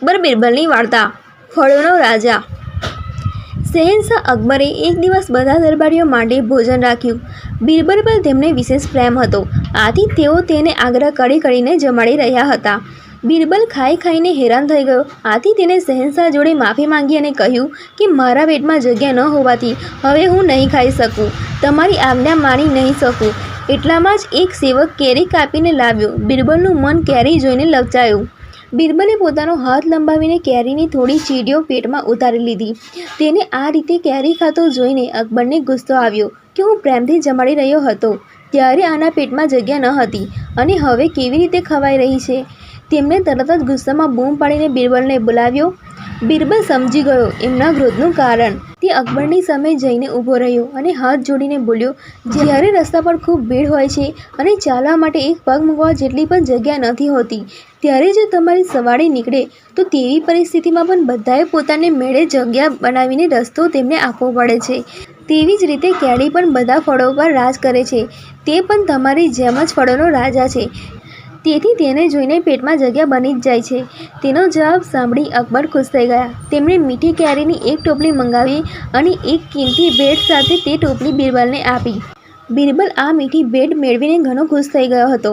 અકબર બિરબલની વાર્તા ફળોનો રાજા। શહેનશાહ અકબરે એક દિવસ બધા દરબારીઓ માટે ભોજન રાખ્યું। બિરબલ પર તેમને વિશેષ પ્રેમ હતો, આથી તેઓ તેને આગ્રહ કરીને જમાડી રહ્યા હતા। બિરબલ ખાઈને હેરાન થઈ ગયો, આથી તેણે શહેનશાહ જોડે માફી માંગી અને કહ્યું કે મારા પેટમાં જગ્યા ન હોવાથી હવે હું નહીં ખાઈ શકું, તમારી આજ્ઞા માની નહીં શકું। એટલામાં જ એક સેવક કેરી કાપીને લાવ્યો। બિરબલનું મન કેરી જોઈને લલચાયું। બિરબલે પોતાનો હાથ લંબાવીને કેરીની થોડી ચીડીઓ પેટમાં ઉતારી લીધી। તેને આ રીતે કેરી ખાતો જોઈને અકબરને ગુસ્સો આવ્યો કે હું પ્રેમથી જમાડી રહ્યો હતો ત્યારે આના પેટમાં જગ્યા ન હતી અને હવે કેવી રીતે ખવાઈ રહી છે। તેમણે તરત જ ગુસ્સામાં બૂમ પાડીને બિરબલને બોલાવ્યો। બિરબલ સમજી ગયો એમના ક્રોધનું કારણ। તે અકબરની સામે જઈને ઊભો રહ્યો અને હાથ જોડીને બોલ્યો, જ્યારે રસ્તા પર ખૂબ ભીડ હોય છે અને ચાલવા માટે એક પગ મૂકવા જેટલી પણ જગ્યા નથી હોતી, ત્યારે જો તમારી સવારી નીકળે તો તેવી પરિસ્થિતિમાં પણ બધાએ પોતાને મેળે જગ્યા બનાવીને રસ્તો તેમને આપવો પડે છે। તેવી જ રીતે કેરી પણ બધા ફળો પર રાજ કરે છે, તે પણ તમારી જેમ જ ફળોનો રાજા છે, તેથી તેને જોઈને પેટમાં જગ્યા બની જ જાય છે। તેનો જવાબ સાંભળી અકબર ખુશ થઈ ગયા। તેમણે મીઠી કેરીની એક ટોપલી મંગાવી અને એક કિંમતી ભેટ સાથે તે ટોપલી બિરબલને આપી। બિરબલ આ મીઠી ભેટ મેળવીને ઘણો ખુશ થઈ ગયો હતો।